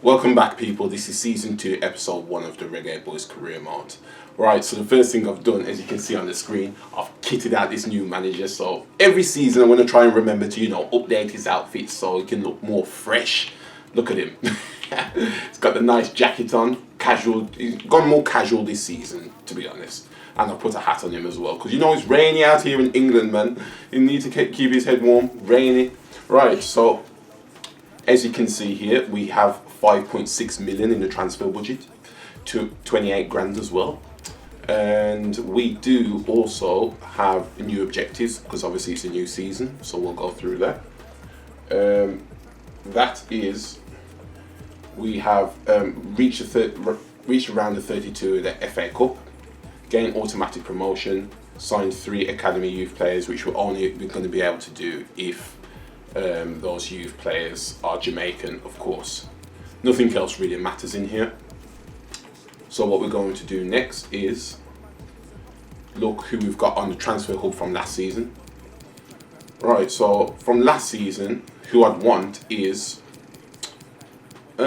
Welcome back, people. This is season 2, episode 1 of the Reggae Boyz career mode. Right, so the first thing I've done, as you can see on the screen, I've kitted out this new manager. So every season I'm going to try and remember to, update his outfit so he can look more fresh. Look at him. He's got the nice jacket on, casual. He's gone more casual this season, to be honest. And I've put a hat on him as well, because it's rainy out here in England, man. You need to keep his head warm. Rainy. Right, so as you can see here, we have 5.6 million in the transfer budget, to 28 grand as well. And we do also have new objectives, because obviously it's a new season, so we'll go through that. That is, we have reached around the 32 of the FA Cup, gained automatic promotion, signed 3 academy youth players, which we're only going to be able to do if those youth players are Jamaican, of course. Nothing else really matters in here. So what we're going to do next is look who we've got on the transfer hub from last season. Right, so from last season, who I'd want is we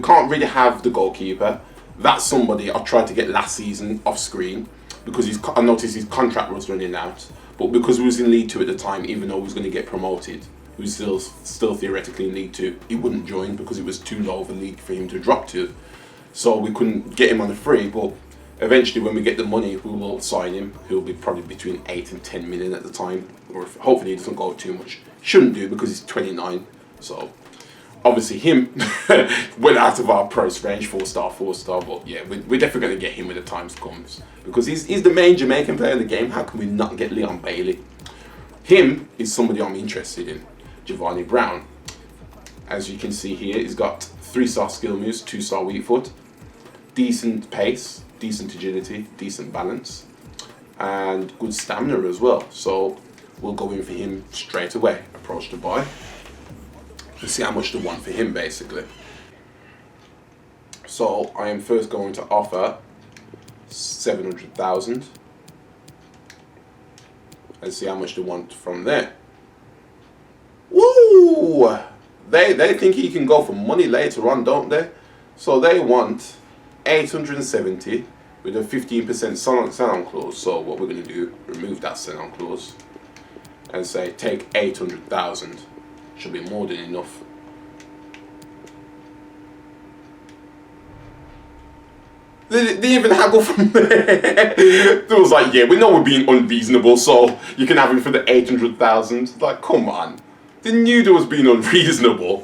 can't really have the goalkeeper. That's somebody I tried to get last season off screen because I noticed his contract was running out. But because we was in League 2 at the time, even though we was going to get promoted, we was still theoretically in League 2. He wouldn't join because it was too low of a league for him to drop to. So we couldn't get him on the free. But eventually, when we get the money, we will sign him. He'll be probably between 8 and 10 million at the time. Or hopefully he doesn't go too much. Shouldn't do because he's 29. So obviously him went out of our price range, 4-star. But yeah, we're definitely going to get him when the time comes. Because he's the main Jamaican player in the game. How can we not get Leon Bailey? Him is somebody I'm interested in. Giovanni Brown. As you can see here, he's got 3-star skill moves, 2-star weak foot, decent pace, decent agility, decent balance, and good stamina as well. So we'll go in for him straight away. Approach to buy. Let's see how much they want for him, basically. So I am first going to offer 700,000 and see how much they want from there. Woo! They think he can go for money later on, don't they? So they want 870 with a 15% sign-on clause. So what we're going to do, remove that sign-on clause and say take 800,000. Should be more than enough. They even haggle from there. It was like, yeah, we know we're being unreasonable, so you can have him for the 800,000. Like, come on. They knew they was being unreasonable.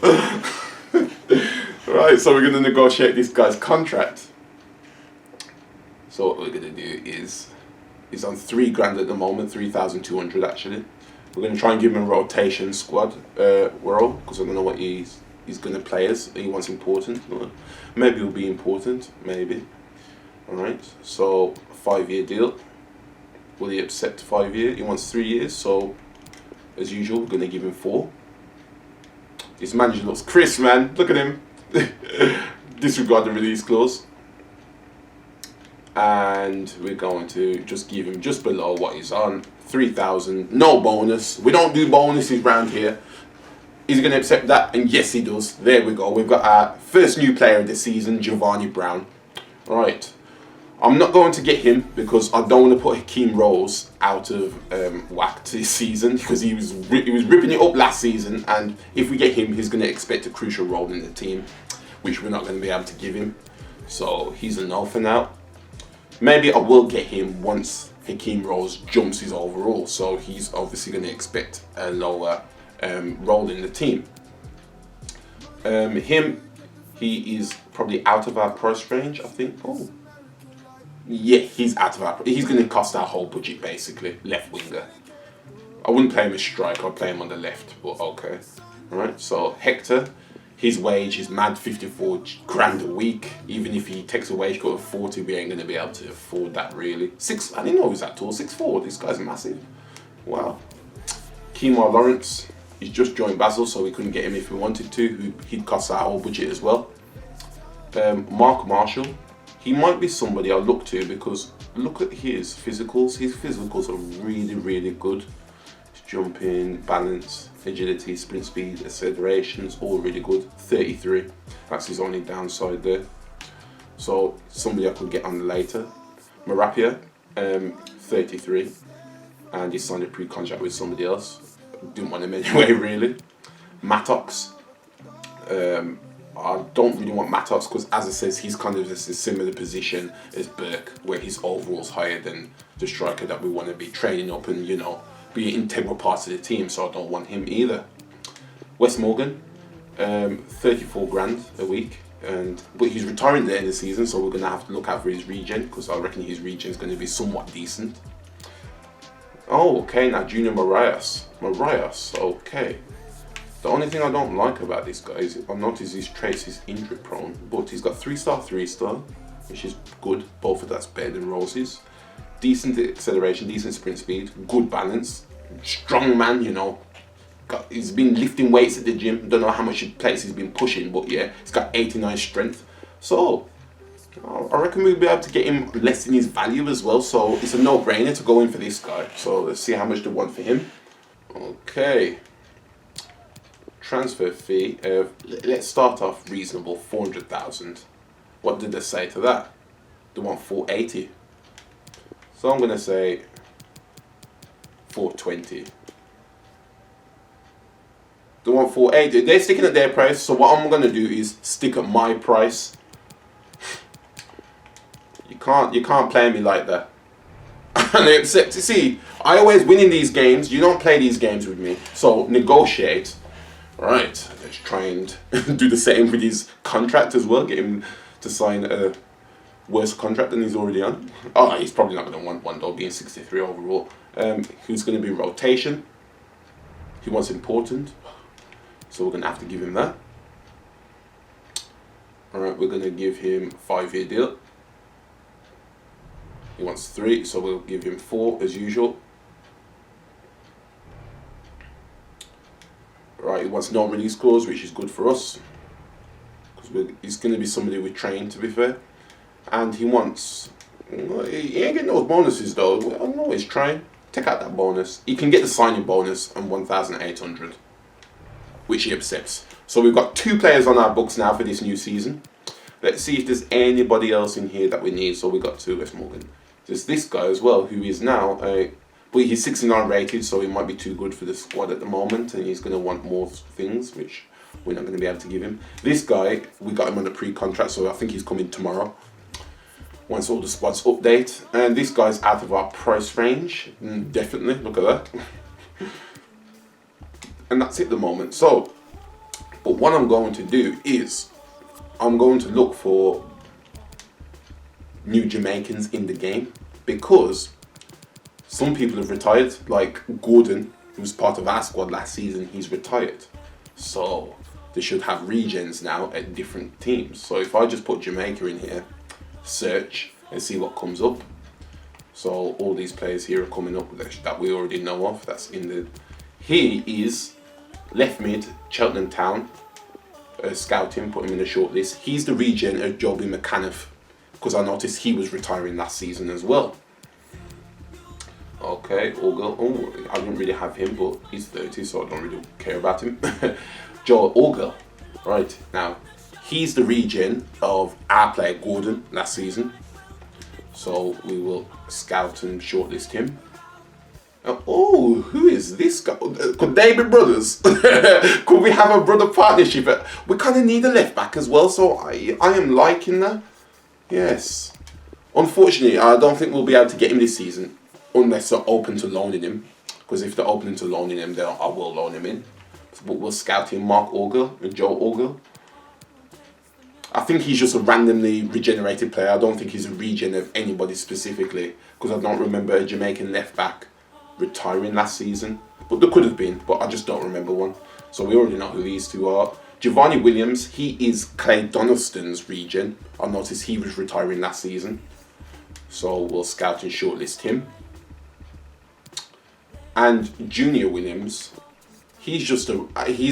Right, so we're going to negotiate this guy's contract. So what we're going to do is, he's on 3 grand at the moment, 3,200 actually. We're going to try and give him a rotation squad role, because I don't know what he's going to play as. He wants important. Maybe he'll be important, maybe. Alright, so 5-year deal. Will he accept 5 years? He wants 3 years, so as usual, we're going to give him 4. His manager looks crisp, man. Look at him. Disregard the release clause. And we're going to just give him just below what he's on. 3,000. No bonus. We don't do bonuses around here. Is he going to accept that? And yes, he does. There we go. We've got our first new player of the season, Giovanni Brown. Right. I'm not going to get him because I don't want to put Hakeem Rose out of whack this season, because he was ripping it up last season, and if we get him, he's going to expect a crucial role in the team, which we're not going to be able to give him. So he's a no for now. Maybe I will get him once Hakeem Rose jumps his overall, so he's obviously going to expect a lower role in the team. He is probably out of our price range, I think. Oh. Yeah, he's out of our. He's going to cost our whole budget, basically. Left winger. I wouldn't play him as striker. I'd play him on the left, but okay. Alright, so Hector, his wage is mad, 54 grand a week. Even if he takes a wage cut of 40, we ain't going to be able to afford that, really. I didn't know he was that tall, 6'4". This guy's massive. Wow. Kemar Lawrence, he's just joined Basel, so we couldn't get him if we wanted to. He'd cost our whole budget as well. Mark Marshall. He might be somebody I'll look to, because look at his physicals. His physicals are really, really good. His jumping, balance, agility, sprint speed, accelerations, all really good. 33. That's his only downside there. So somebody I could get on later. Marapia, 33, and he signed a pre-contract with somebody else. Didn't want him anyway, really. Mattox, I don't really want Mattox because, as I says, he's kind of a similar position as Burke, where his overall's higher than the striker that we want to be training up and, you know, be an integral part of the team. So I don't want him either. Wes Morgan, 34 grand a week. But he's retiring at the end of the season, so we're going to have to look out for his regen, because I reckon his regen is going to be somewhat decent. Oh, okay, now Junior Marias, okay. The only thing I don't like about this guy is I notice his traits is injury prone, but he's got 3-star, 3-star, which is good. Both of that's better than Rose's. Decent acceleration, decent sprint speed, good balance, strong man, you know. He's been lifting weights at the gym. Don't know how much plates he's been pushing, but yeah, he's got 89 strength. So I reckon we'll be able to get him less than his value as well. So it's a no-brainer to go in for this guy. So let's see how much they want for him. Okay. Transfer fee. Let's start off reasonable, 400,000. What did they say to that? They want 480. So I'm gonna say 420. They want 480. They're sticking at their price, so what I'm gonna do is stick at my price. You can't play me like that. And I accept. You see, I always win in these games. You don't play these games with me. So negotiate. Right. Let's try and do the same with his contract as well. Get him to sign a worse contract than he's already on. Oh, he's probably not gonna want one though, being 63 overall. Who's gonna be rotation? He wants important. So we're going to have to give him that. Alright, we're going to give him 5-year deal. He wants 3, so we'll give him 4 as usual. Right, he wants no release clause, which is good for us. Because he's going to be somebody we train, to be fair. And he wants... He ain't getting those bonuses though. I'm always trying. Take out that bonus. He can get the signing bonus and 1,800. Which he accepts. So we've got 2 players on our books now for this new season. Let's see if there's anybody else in here that we need. So we've got 2 Wes Morgan. There's this guy as well, who is now but he's 69 rated, so he might be too good for the squad at the moment, and he's going to want more things, which we're not going to be able to give him. This guy, we got him on a pre-contract, so I think he's coming tomorrow. Once all the squads update. And this guy's out of our price range. Definitely, look at that. And that's it at the moment. So, but what I'm going to do is, I'm going to look for new Jamaicans in the game, because some people have retired, like Gordon, who was part of our squad last season, he's retired. So, they should have regens now at different teams. So if I just put Jamaica in here, search, and see what comes up. So all these players here are coming up that we already know of. That's in the... He is left mid, Cheltenham Town, scouting, put him in the short list. He's the regen of Joby McAnuff, because I noticed he was retiring last season as well. Okay, Orgel. Oh, I don't really have him, but he's 30, so I don't really care about him. Joe Orgel. Right, now, he's the regen of our player Gordon last season. So we will scout and shortlist him. Oh, who is this guy? Could they be brothers? Could we have a brother partnership? We kind of need a left back as well, so I am liking that. Yes. Unfortunately, I don't think we'll be able to get him this season, unless they're open to loaning him. Because if they're open to loaning him, then I will loan him in. But we'll scout him, Mark Orgel and Joe Orgel. I think he's just a randomly regenerated player. I don't think he's a regen of anybody specifically, because I don't remember a Jamaican left back retiring last season. But there could have been, but I just don't remember one. So we already know who these 2 are. Giovanni Williams, he is Clay Donaldson's regen. I noticed he was retiring last season. So we'll scout and shortlist him. And Junior Williams, he's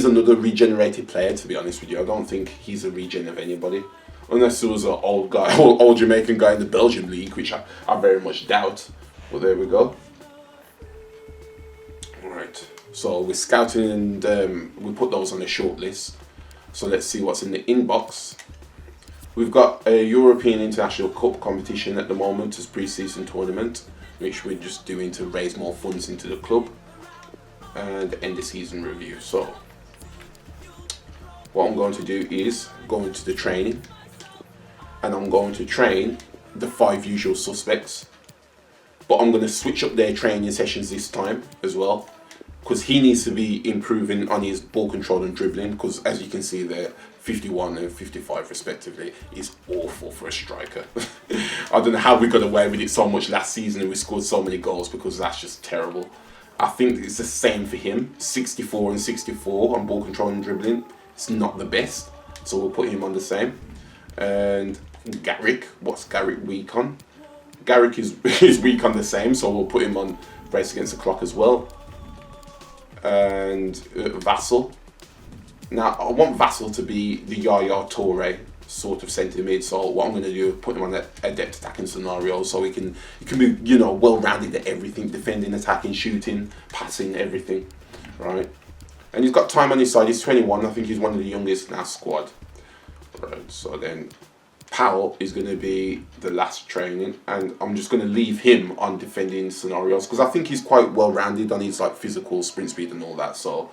another regenerated player, to be honest with you. I don't think he's a regen of anybody. Unless there was an old Jamaican guy in the Belgian league, which I very much doubt. But there we go. Alright. So we're scouting and we put those on a short list. So let's see what's in the inbox. We've got a European International Cup competition at the moment as pre-season tournament, which we're just doing to raise more funds into the club and end the season review. So what I'm going to do is go into the training, and I'm going to train the 5 usual suspects, but I'm going to switch up their training sessions this time as well, because he needs to be improving on his ball control and dribbling, because as you can see there, 51 and 55 respectively is awful for a striker. I don't know how we got away with it so much last season and we scored so many goals, because that's just terrible. I think it's the same for him, 64 and 64 on ball control and dribbling. It's not the best, so we'll put him on the same. And Garrick, what's Garrick weak on? Garrick is weak on the same, so we'll put him on race against the clock as well. And Vassal. Now I want Vassal to be the Yaya Toure sort of centre mid, so what I'm going to do is put him on that adept attacking scenario, so he can be, you know, well rounded at everything, defending, attacking, shooting, passing, everything, right? And he's got time on his side. He's 21. I think he's one of the youngest in our squad. Right. So then Powell is going to be the last training, and I'm just going to leave him on defending scenarios, because I think he's quite well rounded on his like physical, sprint speed and all that. So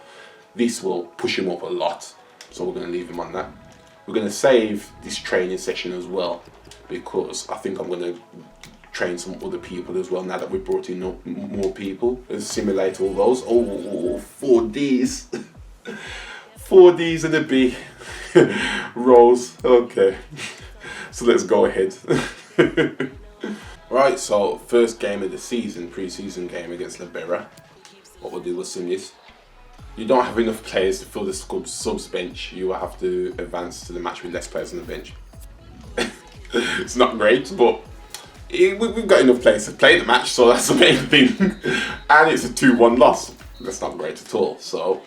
this will push him up a lot. So we're going to leave him on that. We're going to save this training session as well, because I think I'm going to train some other people as well now that we've brought in more people and simulate all those. Oh, 4Ds. 4Ds and a B. Rolls. Okay. So let's go ahead. Right, so first game of the season, pre-season game against Libera. What we'll do, we'll sim this. You don't have enough players to fill the subs bench. You will have to advance to the match with less players on the bench. It's not great, but we've got enough players to play the match, so that's the main thing. And it's a 2-1 loss. That's not great at all. So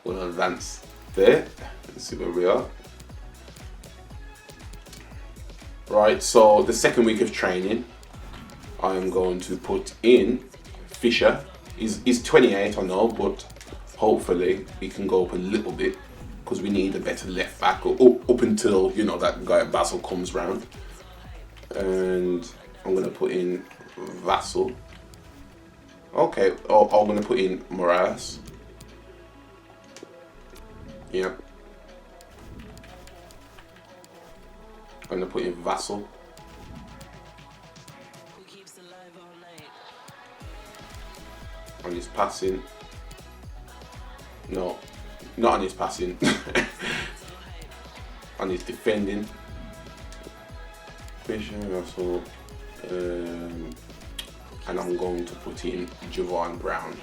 we'll advance there. Let's see where we are. Right, so the second week of training, I am going to put in Fisher. He's 28, I know, but hopefully he can go up a little bit, because we need a better left back up until, you know, that guy Basil comes round. And I'm going to put in Vassal. Okay, I'm going to put in Morales. Yeah. I'm going to put in Vassal. On his passing. No, not on his passing. On his defending. Fisher, Vassal. And I'm going to put in Javon Brown.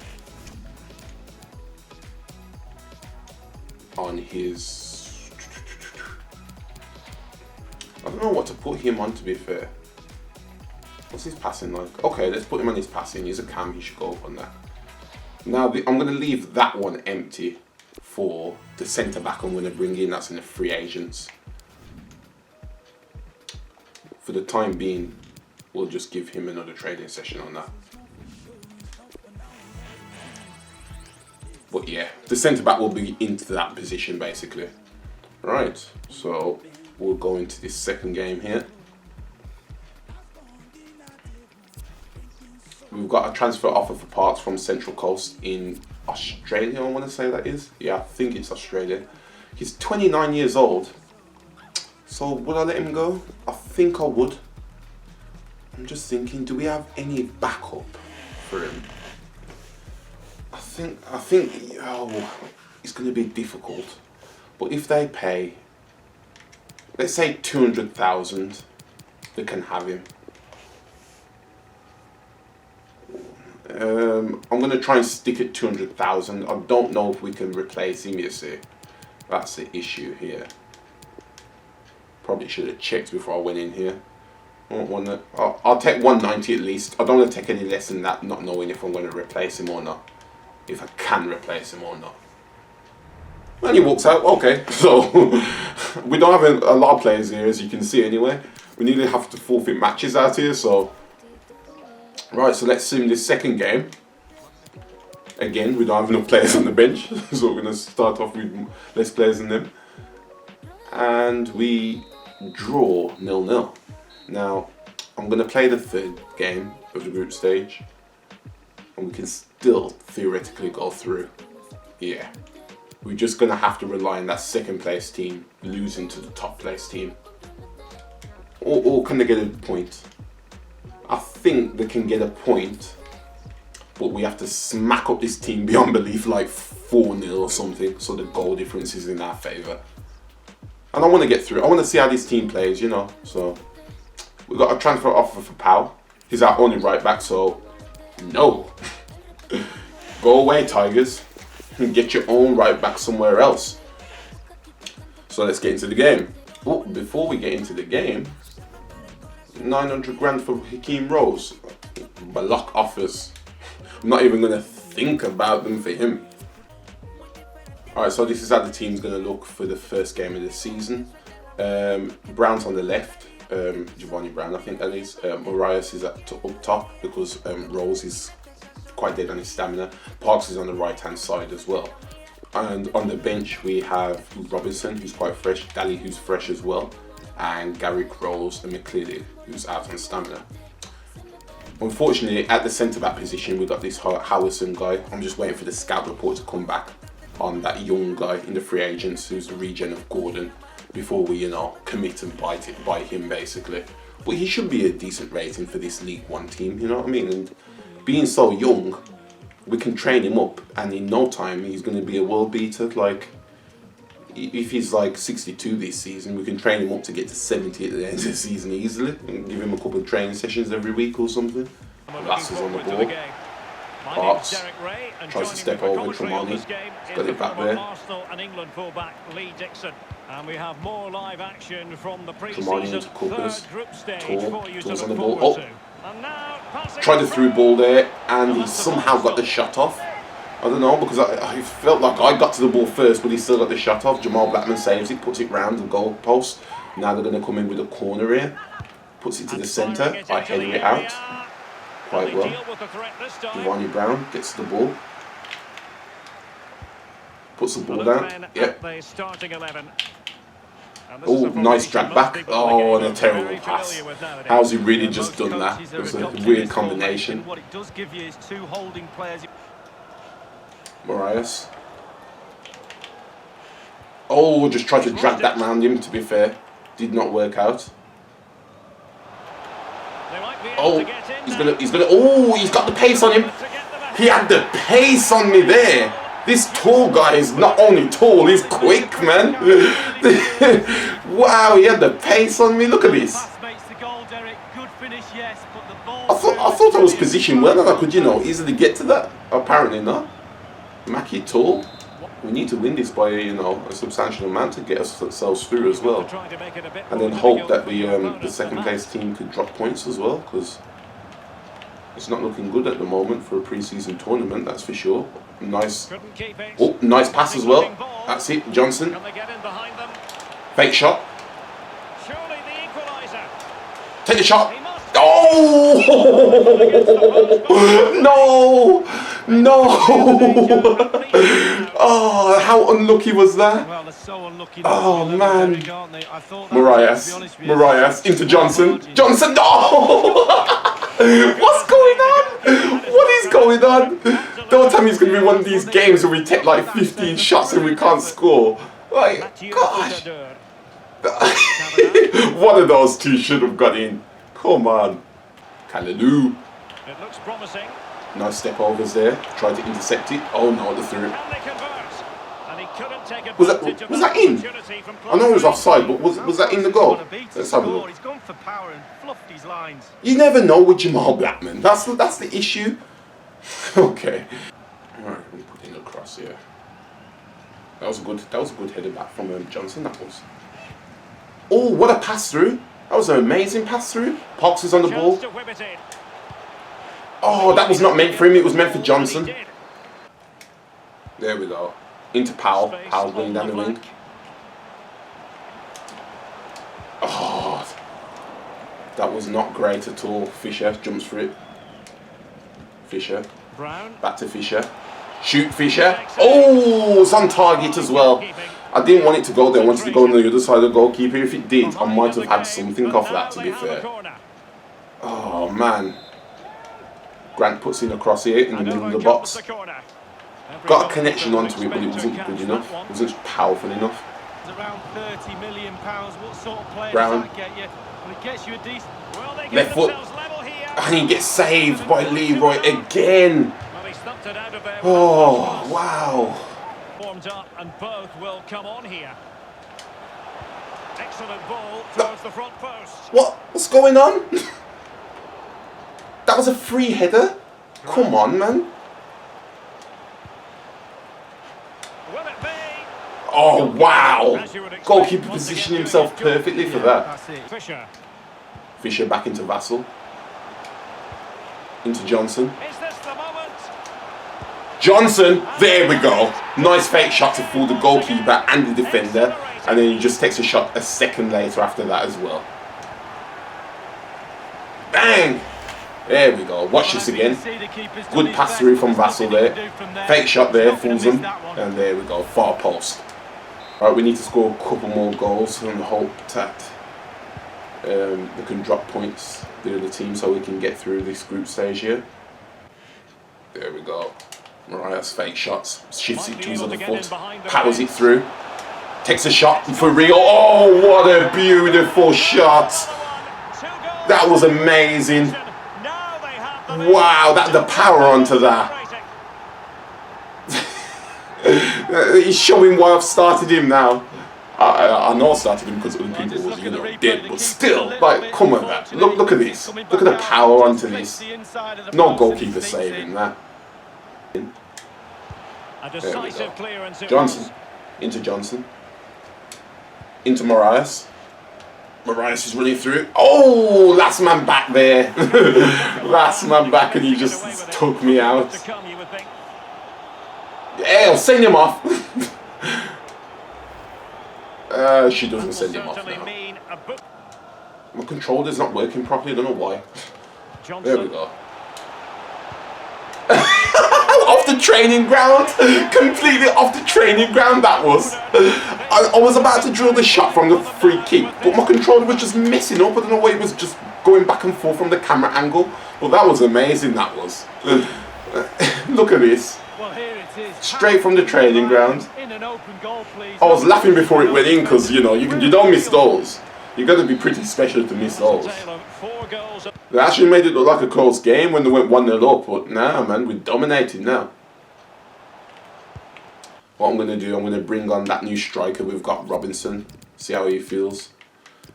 On his... I don't know what to put him on, to be fair. What's his passing like? Okay, let's put him on his passing. He's a cam, he should go up on that. Now, I'm going to leave that one empty for the centre-back I'm going to bring in. That's in the free agents. For the time being, we'll just give him another training session on that. But yeah, the centre-back will be into that position, basically. Right, so we'll go into this second game here. We've got a transfer offer for parts from Central Coast in Australia, I want to say that is. Yeah, I think it's Australia. He's 29 years old. So would I let him go? I think I would. I'm just thinking, do we have any backup for him? I think it's going to be difficult. But if they pay, let's say 200,000, they can have him. I'm going to try and stick at 200,000. I don't know if we can replace him, you see. That's the issue here. Probably should have checked before I went in here. I'll take 190 at least. I don't want to take any less than that, not knowing if I'm going to replace him or not. If I can replace him or not. And he walks out, okay. So, we don't have a lot of players here, as you can see anyway. We nearly have to forfeit matches out here, so... Right, so let's sim this second game. Again, we don't have enough players on the bench, so we're going to start off with less players than them. And we draw 0-0. Now, I'm going to play the third game of the group stage, and we can still theoretically go through. Yeah. We're just going to have to rely on that second place team losing to the top place team. Or can they get a point? I think they can get a point, but we have to smack up this team beyond belief, like 4-0 or something, so the goal difference is in our favour. And I want to get through. I want to see how this team plays, you know. So we've got a transfer offer for Powell. He's our only right back, so no. Go away, Tigers, and get your own right back somewhere else. So let's get into the game. Oh, before we get into the game, 900 grand for Hakeem Rose. Block offers. I'm not even going to think about them for him. Alright, so this is how the team's going to look for the first game of the season. Brown's on the left. Giovanni Brown, I think that is. Marias is up top because Rose is quite dead on his stamina. Parks is on the right hand side as well. And on the bench we have Robinson, who's quite fresh, Daly, who's fresh as well, and Garrick Rose and McCleary, who's out on stamina. Unfortunately, at the centre back position, we've got this Howison guy. I'm just waiting for the scout report to come back on that young guy in the free agents who's the regen of Gordon before we, you know, commit and buy him basically. But he should be a decent rating for this League One team, you know what I mean? And being so young, we can train him up, and in no time he's going to be a world beater. Like, if he's like 62 this season, we can train him up to get to 70 at the end of the season easily, and give him a couple of training sessions every week or something. Lasses on the ball. Parks tries to step over Tremonti. Got it back there. And we have more live action from the Tremonti into Cookers. Tall's on the ball. Oh, tried the through ball there, and he somehow got the shot off. I don't know, because I felt like I got to the ball first, but he still got the shot off. Jamal Blackman saves it, puts it round the goal post. Now they're going to come in with a corner here. Puts it to the centre by heading it out quite well. Giovanni Brown gets the ball. Puts the ball down. Yep. Oh, nice drag back. Oh, and a terrible pass. How's he really just done that? It was a weird combination. Marias. Oh, just tried to drag that round him, to be fair. Did not work out. Oh, he's got the pace on him. He had the pace on me there. This tall guy is not only tall, he's quick, man. Wow, he had the pace on me. Look at this. I thought I was positioned well and I could, you know, easily get to that. Apparently not. Mackie tall. We need to win this by, you know, a substantial amount to get ourselves through as well. And then hope that the second place team could drop points as well, because it's not looking good at the moment for a pre-season tournament, that's for sure. Nice. Oh, nice pass as well. That's it, Johnson. Fake shot. Take the shot. Oh! No! No! Oh, how unlucky was that? Oh, man. Marias into Johnson. Johnson, no! What's going on? What is going on? Don't tell me it's going to be one of these games where we take like 15 shots and we can't score. Like, gosh. One of those two should have got in. Come on. Kalaloo. It looks promising. Nice step overs there. Tried to intercept it. Oh no, the through. Was that in? I know it was offside, but was that in the goal? Let's have a look. You never know with Jamal Blackman. That's the issue. Okay. Alright, we put in a cross here. That was a good header back from Johnson. That was. Oh, what a pass through! That was an amazing pass through. Parks is on the ball. Oh, that was not meant for him. It was meant for Johnson. There we go. Into Powell. Powell going down the wing. Oh, that was not great at all. Fisher jumps for it. Fisher. Back to Fisher. Shoot, Fisher. Oh, it's on target as well. I didn't want it to go there. I wanted to go on the other side of the goalkeeper. If it did, I might have had something off that, to be fair. Oh, man. Grant puts in a cross here in the middle of the box. Got a connection onto it, but it wasn't good enough. It wasn't powerful enough. Around £30 million. What sort of player Brown. does that get you? Well, it gets you a decent. Left foot. And he gets saved by Leroy again. Oh, wow. Warmed up and both will come on here. Excellent ball towards the front post. What's going on? That was a free header? Come on, man. Will it be? Oh, wow. Goalkeeper positioned himself perfectly for that. Fisher back into Vassell. Into Johnson. Is this the moment? Johnson, there we go. Nice fake shot to fool the goalkeeper and the defender. And then he just takes a shot a second later after that as well. Bang! There we go. Watch this again. Good pass through from Vassell there. Fake shot there, fools him. And there we go, far post. Alright, we need to score a couple more goals and hope that they can drop points, the other team, so we can get through this group stage here. There we go. Mariah's fake shots. Shifts it to his other foot. Powers it through. Takes a shot for real. Oh, what a beautiful shot. That was amazing. Wow, the power onto that. He's showing why I've started him now. I know I started him because other people was, dead, but still, like, come on, that. Look at this. Look at the power onto this. No goalkeeper saving that. There we go. Johnson. Into Johnson. Into Marias. Marias is running through. Oh, last man back there. Last man back, and he just took me out. Yeah, I'll send him off. She doesn't send him off now. My controller's not working properly, I don't know why. There we go. Off the training ground. Completely off the training ground that was. I was about to drill the shot from the free kick, but my controller was just messing up. I don't know why it was just going back and forth from the camera angle. But that was amazing, that was. Look at this. Straight from the training ground. I was laughing before it went in because, you don't miss those. You got to be pretty special to miss those. They actually made it look like a close game when they went 1-0 up, but nah, man, we're dominating now. What I'm going to do, I'm going to bring on that new striker we've got, Robinson. See how he feels.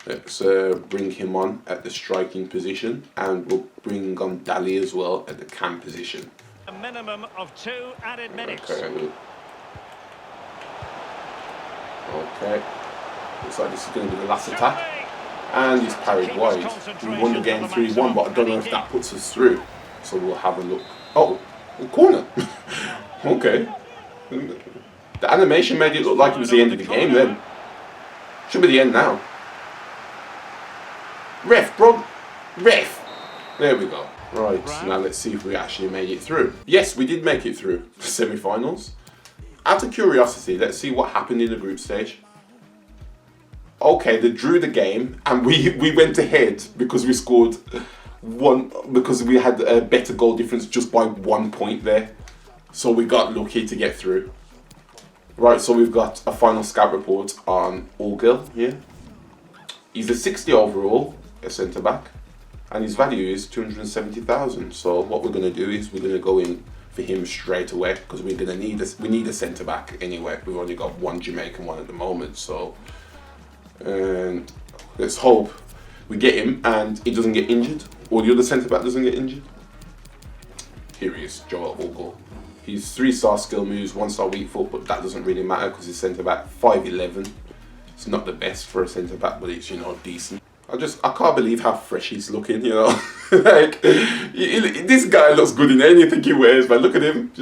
Let's bring him on at the striking position, and we'll bring on Dali as well at the cam position. A minimum of 2 added minutes. Okay. Looks like this is going to be the last attack. And he's parried wide. We won the game 3-1, but I don't know if that puts us through. So we'll have a look. Oh, a corner. Okay. The animation made it look like it was the end of the game then. Should be the end now. Ref, bro. Ref. There we go. Right, now let's see if we actually made it through. Yes, we did make it through the semi-finals. Out of curiosity, let's see what happened in the group stage. Okay, they drew the game and we went ahead because we scored because we had a better goal difference just by 1 point there. So we got lucky to get through. Right, so we've got a final scout report on Orgel here. He's a 60 overall, a centre-back, and his value is 270,000. So what we're going to do is we're going to go in for him straight away because we're going to need a centre-back anyway. We've only got one Jamaican one at the moment, so... And let's hope we get him and he doesn't get injured, or the other centre-back doesn't get injured. Here he is, Joel Orgel. He's 3-star skill moves, 1-star weak foot, but that doesn't really matter because he's centre-back 5'11". It's not the best for a centre-back, but it's, decent. I can't believe how fresh he's looking, Like, this guy looks good in anything he wears, but look at him.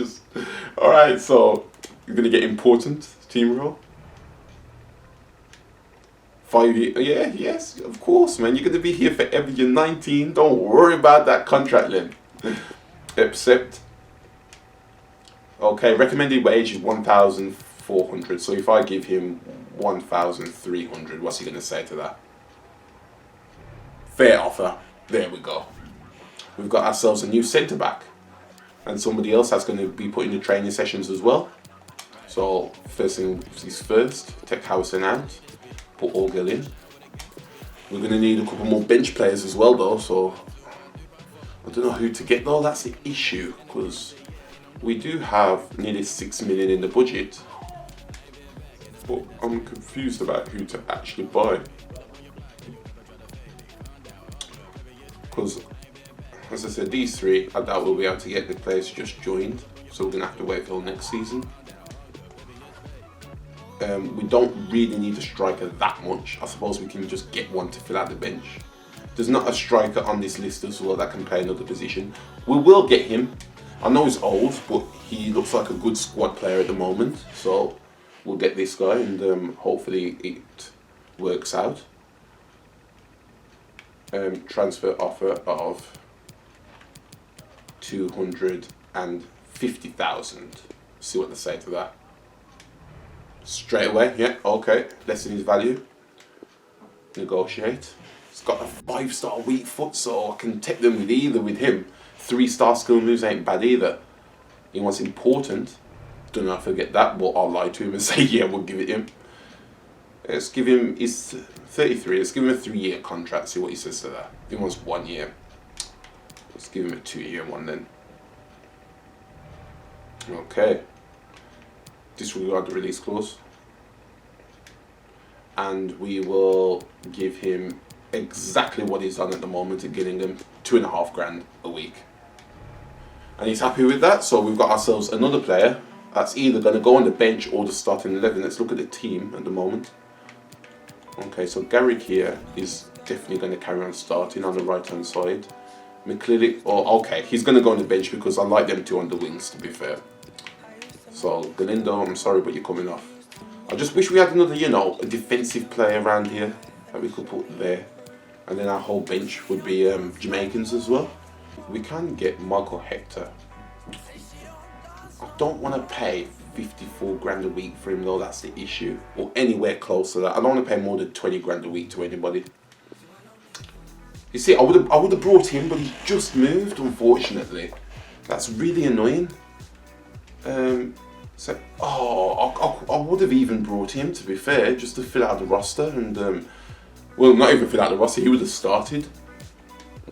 Alright, so you're going to get important team role. 5 years, yeah, yes, of course, man. You're going to be here forever. You're 19. Don't worry about that contract length. Except, Okay, recommended wage is 1,400. So if I give him 1,300, what's he going to say to that? Fair offer. There we go. We've got ourselves a new centre back, and somebody else that's going to be put in the training sessions as well. So first thing is first, take Howson out, put Orgel in. We're going to need a couple more bench players as well though, so I don't know who to get though, that's the issue, because we do have nearly 6 million in the budget, but I'm confused about who to actually buy. Because, as I said, these three, I doubt we'll be able to get the players just joined, so we're going to have to wait till next season. We don't really need a striker that much. I suppose we can just get one to fill out the bench. There's not a striker on this list as well that can play another position. We will get him. I know he's old, but he looks like a good squad player at the moment. So we'll get this guy, and hopefully it works out. Transfer offer of 250,000. See what they say to that. Straight away, yeah, okay. Less than his value. Negotiate. He's got a 5-star weak foot, so I can take them with either with him. 3-star skill moves ain't bad either. He wants important. Don't know if I get that, but I'll lie to him and say, yeah, we'll give it him. Let's give him, he's 33, let's give him a 3-year contract, see what he says to that. He wants 1 year. Let's give him a 2-year one then. Okay. Disregard the release clause. And we will give him exactly what he's on at the moment at Gillingham, 2.5 grand a week. And he's happy with that, so we've got ourselves another player that's either going to go on the bench or the starting 11. Let's look at the team at the moment. Okay, so Garrick here is definitely going to carry on starting on the right hand side. McClellick, okay, he's going to go on the bench because I like them two on the wings, to be fair. So Galindo, I'm sorry, but you're coming off. I just wish we had another, you know, a defensive player around here that we could put there. And then our whole bench would be Jamaicans as well. We can get Michael Hector. I don't want to pay 54 grand a week for him though, that's the issue. Or anywhere close to that. I don't want to pay more than 20 grand a week to anybody. You see, I would have brought him, but he just moved, unfortunately. That's really annoying. So, I would have even brought him, to be fair, just to fill out the roster, and well, not even fill out the roster, he would have started.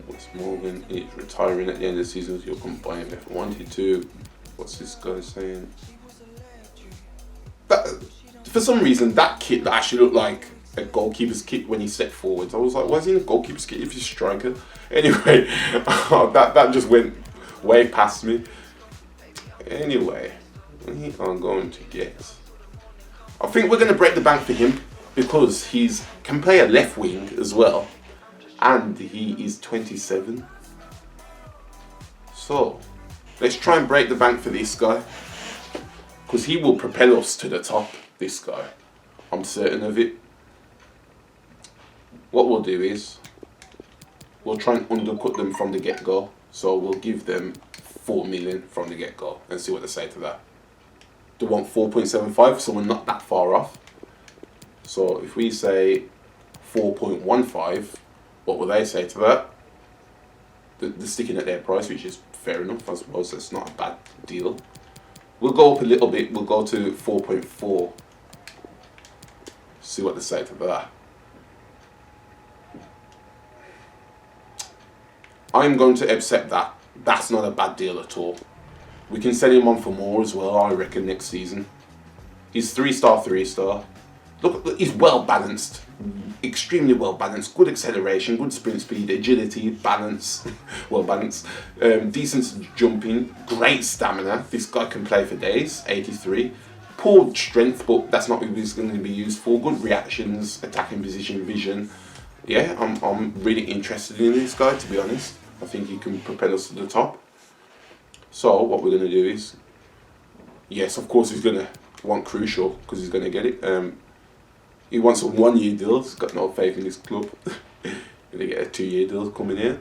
What's Morgan? He's retiring at the end of the season, so you'll come buy him if I wanted to. What's this guy saying? For some reason, that kit that actually looked like a goalkeeper's kit when he stepped forwards. I was like, why is he in a goalkeeper's kit if he's a striker? Anyway, that just went way past me. Anyway, we are going to get... I think we're going to break the bank for him because he can play a left wing as well. And he is 27. So, let's try and break the bank for this guy. Because he will propel us to the top, this guy. I'm certain of it. What we'll do is, we'll try and undercut them from the get-go. So we'll give them 4 million from the get-go and see what they say to that. They want 4.75, so we're not that far off. So if we say 4.15, what will they say to that? They're sticking at their price, which is fair enough, I suppose. That's not a bad deal. We'll go up a little bit. We'll go to 4.4. See what they say to that. I'm going to accept that. That's not a bad deal at all. We can sell him on for more as well, I reckon, next season. He's 3-star, 3-star. Look, he's well balanced. Extremely well balanced. Good acceleration, good sprint speed, agility, balance. Well balanced. Decent jumping, great stamina. This guy can play for days, 83. Poor strength, but that's not what he's going to be used for. Good reactions, attacking position, vision. Yeah, I'm really interested in this guy, to be honest. I think he can propel us to the top. So what we're going to do is, yes, of course he's going to want crucial because he's going to get it. He wants a 1-year deal. He's got no faith in this club. Going to get a 2-year deal coming here.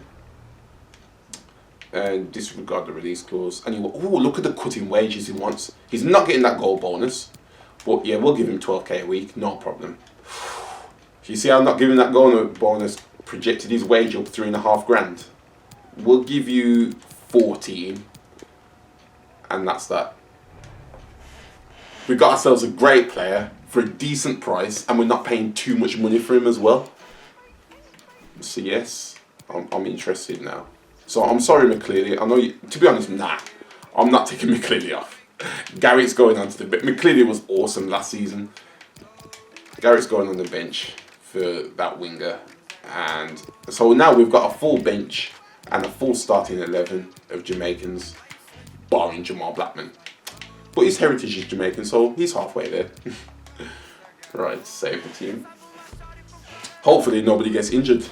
and disregard the release clause. And look at the cutting wages he wants. He's not getting that goal bonus, but yeah, we'll give him 12k a week, no problem. You see, I'm not giving that goal bonus. Projected his wage up 3.5 grand. We'll give you 14, and that's that. We got ourselves a great player for a decent price, and we're not paying too much money for him as well. So yes, I'm interested now. So I'm sorry, McCleary. I know you, to be honest, nah, I'm not taking McCleary off. Garrett's going on to the bench. McCleary was awesome last season. Garrett's going on the bench for that winger. And so now we've got a full bench and a full starting 11 of Jamaicans, barring Jamal Blackman. But his heritage is Jamaican, so he's halfway there. Right, save the team. Hopefully nobody gets injured.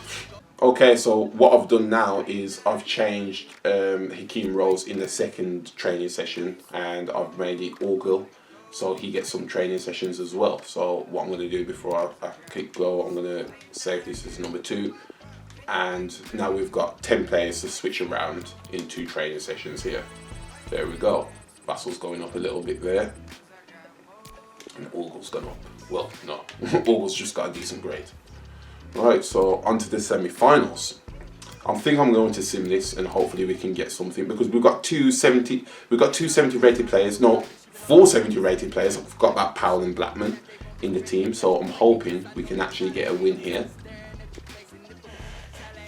Okay, so what I've done now is I've changed Hakeem roles in the second training session, and I've made it Orgel, so he gets some training sessions as well. So what I'm going to do before I click go, I'm going to save this as number 2. And now we've got 10 players to switch around in 2 training sessions here. There we go. Vassal's going up a little bit there. And Orgel's gone up. Well, no. Orgel's just got a decent grade. Right, so on to the semi-finals. I think I'm going to sim this and hopefully we can get something, because we've got 270 rated players. No, 470 rated players. I've got that Powell and Blackman in the team, so I'm hoping we can actually get a win here.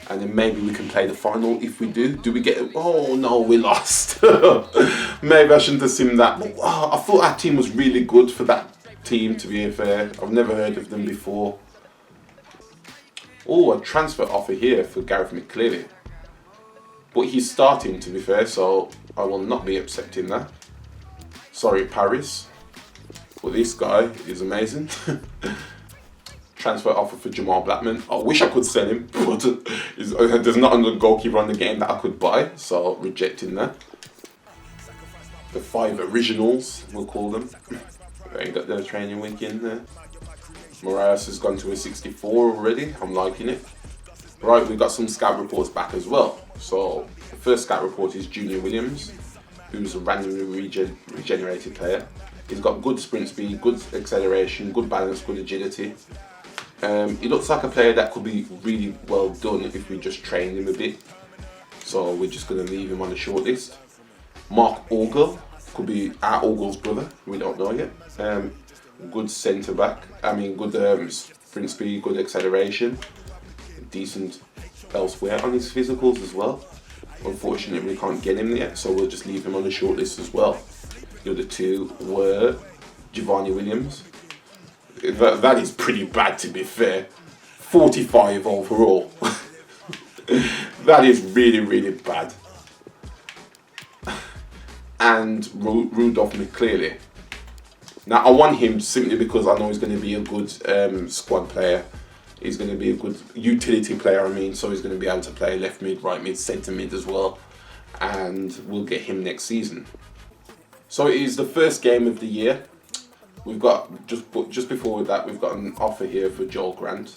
And then maybe we can play the final. If we do we get it? Oh no, we lost. Maybe I shouldn't have simmed that. But, I thought our team was really good for that team, to be fair. I've never heard of them before. Oh, a transfer offer here for Gareth McCleary. But he's starting, to be fair, so I will not be accepting that. Sorry, Paris. But this guy is amazing. Transfer offer for Jamal Blackman. I wish I could sell him, but there's not another goalkeeper on the game that I could buy, so rejecting that. The 5 originals, we'll call them. They ain't got their training week in there. Marias has gone to a 64 already. I'm liking it. Right, we've got some scout reports back as well. So the first scout report is Junior Williams, who's a randomly regenerated player. He's got good sprint speed, good acceleration, good balance, good agility. He looks like a player that could be really well done if we just trained him a bit. So we're just going to leave him on the short list. Mark Orgel could be our Orgel's brother. We don't know yet. Good centre back. Good sprint speed, good acceleration. Decent elsewhere on his physicals as well. Unfortunately, we can't get him yet, so we'll just leave him on the short list as well. The other 2 were Giovanni Williams. That is pretty bad, to be fair. 45 overall. That is really, really bad. And Rudolph McCleary. Now, I want him simply because I know he's going to be a good squad player. He's going to be a good utility player, so he's going to be able to play left mid, right mid, centre mid as well. And we'll get him next season. So it is the first game of the year. We've got, just before that, we've got an offer here for Joel Grant.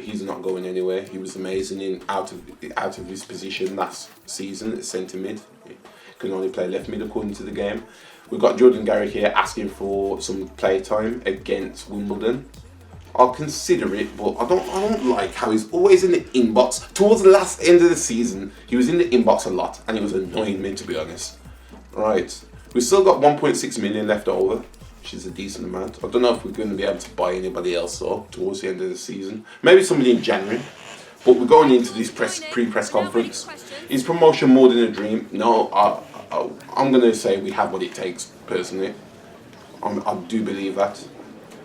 He's not going anywhere. He was amazing out of his position last season at centre mid. He can only play left mid according to the game. We've got Jordan Garrick here asking for some play time against Wimbledon. I'll consider it, but I don't like how he's always in the inbox. Towards the last end of the season, he was in the inbox a lot, and it was annoying me, to be honest. Right, we've still got 1.6 million left over, which is a decent amount. I don't know if we're going to be able to buy anybody else though towards the end of the season. Maybe somebody in January. But we're going into this pre-press conference. Is promotion more than a dream? No, I'm going to say we have what it takes, personally. I do believe that.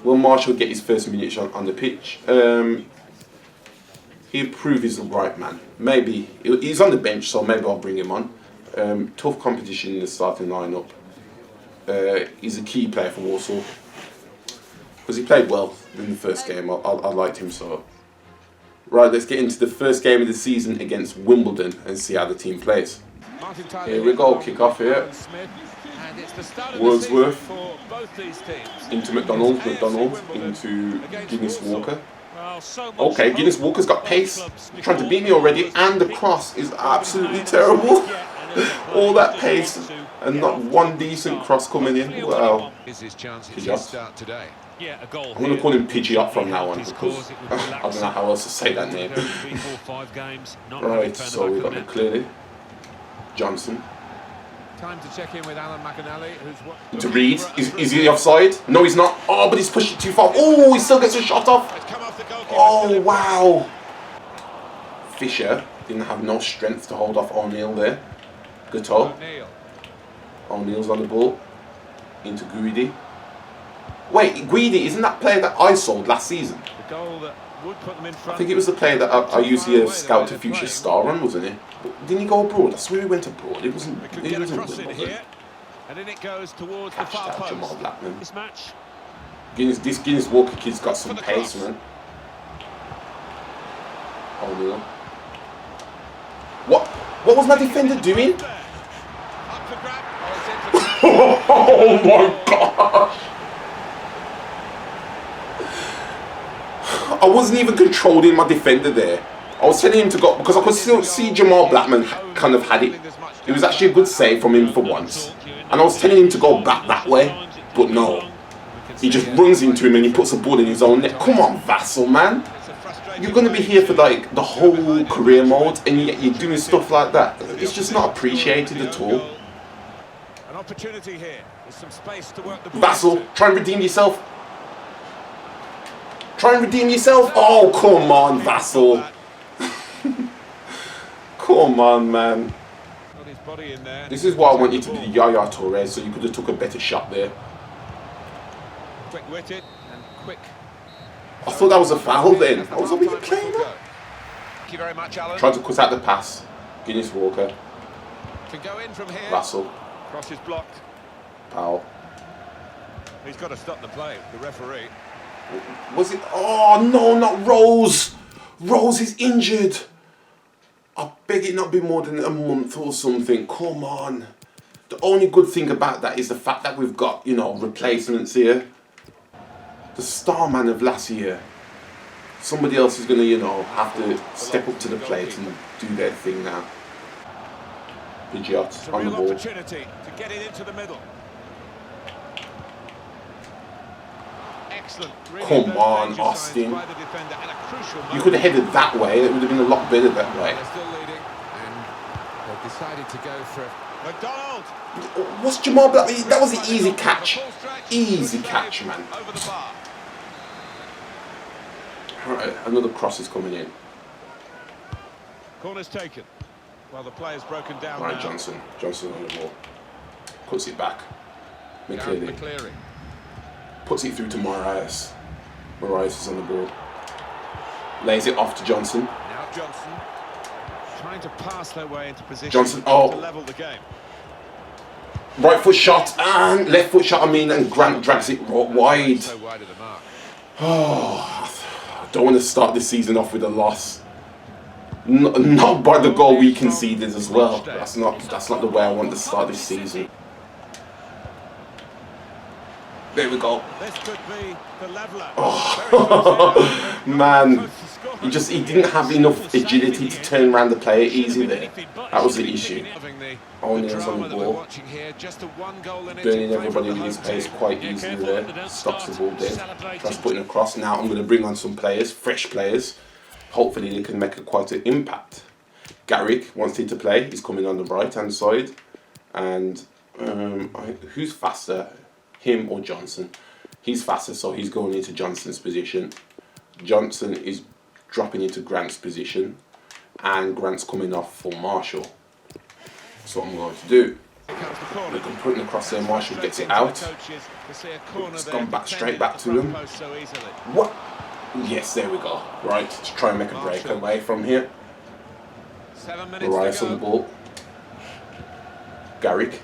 Will Marshall get his first minutes on the pitch? He'll prove he's the right man. Maybe. He's on the bench, so maybe I'll bring him on. Tough competition in the starting lineup. He's a key player for Warsaw. Because he played well in the first game. I liked him so. Right, let's get into the first game of the season against Wimbledon and see how the team plays. Here we go, kick off here. Wordsworth into McDonald into Guinness Walker. Well, so much Okay, hope Guinness Walker's got for pace. clubs Trying to before beat me already, this and the big cross is Nobody absolutely has terrible. yet, and as the All players that just pace want to and get not off to a one good decent start. cross coming Hopefully in. a winning Well, one. Is his chance? It's Pidgeot. his start today. Yeah, a goal I'm going to here call him would Pidgeot certainly from now help on his because cause. It would I relax don't know him. how else to say that name. Go 3, 4, 5 games, not Right, having turned so the we've back got of it the net. clearly. Johnson. Time to check in with Alan McAnally, who's To Reed. Is he offside? No, he's not. Oh, but he's pushed it too far. Oh, he still gets a shot off. It's come off the goalkeeper. Oh, wow. Fisher didn't have no strength to hold off O'Neill there. Gateau. O'Neill's on the ball. Into Guidi. Wait, Guidi, isn't that player that I sold last season? The goal that would put them in front. I think it was the player that I used to scout to future star on, wasn't it? But didn't he go abroad? I swear he went abroad. It wasn't. They could It get wasn't across good, it was it? here, and in it goes towards the Catch far that, Jamal post. Blackman. This match. This Guinness Walker kid's got some For the pace, cross. man. O'Neill. What was my defender doing? Up for grab. Oh, it's into Oh my gosh! I wasn't even controlling my defender there. I was telling him to go because I could still see Jamal Blackman kind of had it. It was actually a good save from him for once. And I was telling him to go back that way, but no. He just runs into him and he puts a ball in his own net. Come on, Vassal, man. You're going to be here for like the whole career mode and yet you're doing stuff like that. It's just not appreciated at all. An opportunity here. There's some space to work the ball Vassal, into. try and redeem yourself. Try and redeem yourself. Oh, come on, Vassal. Come on, man. Got his body in there. This is why I want you to be Yaya Torres, so you could have took a better shot there. Quick-witted and quick. I thought that was a foul then. I was hoping you playing that. Thank you very much, Alan. Tried to cut out the pass. Guinness Walker. Can go in from here. Vassal. Cross is blocked. Powell. He's got to stop the play. The referee. Was it? Oh no, not Rose. Rose is injured. I beg it not be more than a month or something. Come on. The only good thing about that is the fact that we've got, you know, replacements here. The star man of last year. Somebody else is going to, you know, have to step up to the plate and do their thing now. It's Pidgeot a on the real ball. opportunity to get it into the middle. Excellent. Really Come those on, danger Austin. signs by the defender at a crucial You moment. could have headed that way. It would have been a lot better that way. They're still leading, and they've decided to go for McDonald. What's Jamal Blackman? That was an easy catch. Easy catch, man. Over the bar. Alright, another cross is coming in. Corner's taken. Well, the player's broken down Alright, now. Johnson. Johnson on the ball. Puts it back. Gareth McCleary. McCleary. Puts it through to Marias. Marias is on the ball. Lays it off to Johnson. Now Johnson trying to pass their way into position Johnson, to oh. level the game. Right foot shot and left foot shot, and Grant drags it wide. So wide of the mark. Oh, I don't want to start this season off with a loss. Not by the goal we conceded as well. That's not the way I want to start this season. There we go. This could be the leveler. Oh, man. He didn't have enough agility to turn around the player easy there. That was the issue. O'Neill's on the ball. Burning everybody with his pace quite easily there. Stops the ball dead. Tries putting across. Now I'm going to bring on some players, fresh players. Hopefully they can make quite an impact. Garrick wants him to play. He's coming on the right hand side. And who's faster? Him or Johnson? He's faster, so he's going into Johnson's position. Johnson is dropping into Grant's position, and Grant's coming off for Marshall. That's what I'm going to do. Look, I'm putting across there. Marshall gets it out. It's gone back straight back to him. What? Yes, there we go. Right, to try and make a break away from here. Marias on the ball. Garrick.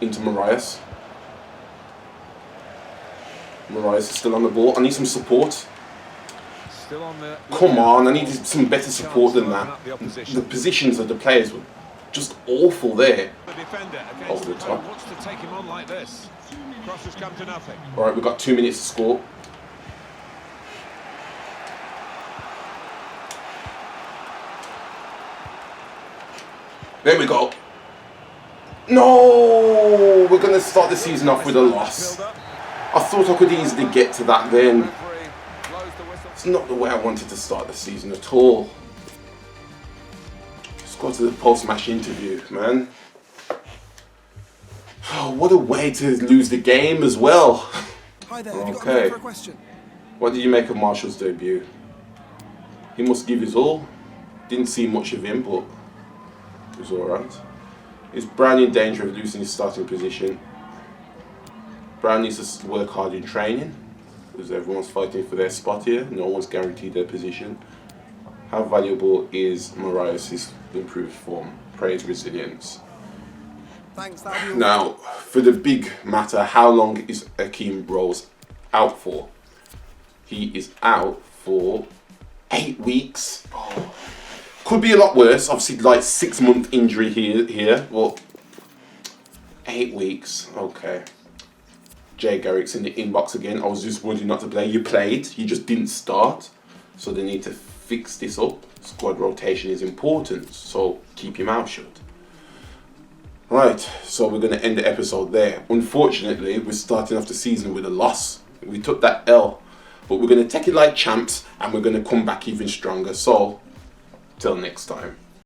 Into Marias. Marias is still on the ball. I need some support. Still on the Come on, I needed some better support than that. The positions of the players were just awful there. defender against Over the the top. wants to take him on like this. Cross has come to nothing. All right, we've got 2 minutes to score. There we go. No, we're going to start the season off with a loss. I thought I could easily get to that then. It's not the way I wanted to start the season at all. Let's go to the post-match interview, man. Oh, what a way to lose the game as well. Hi there, have you got a Okay. minute for a question? What did you make of Marshall's debut? He must give his all. Didn't see much of him, but it was alright. Is Brown in danger of losing his starting position? Brown needs to work hard in training, because everyone's fighting for their spot here. No one's guaranteed their position. How valuable is Mariah's improved form? Praise resilience. Thanks, that'll be all. Now, for the big matter, how long is Akeem Rose out for? He is out for 8 weeks. Oh. Could be a lot worse. Obviously, like 6-month injury here. Well, 8 weeks. Okay. Jay Garrick's in the inbox again. I was just wanting not to play. You played. You just didn't start. So they need to fix this up. Squad rotation is important. So keep your mouth shut. Right. So we're going to end the episode there. Unfortunately, we're starting off the season with a loss. We took that L. But we're going to take it like champs. And we're going to come back even stronger. So till next time.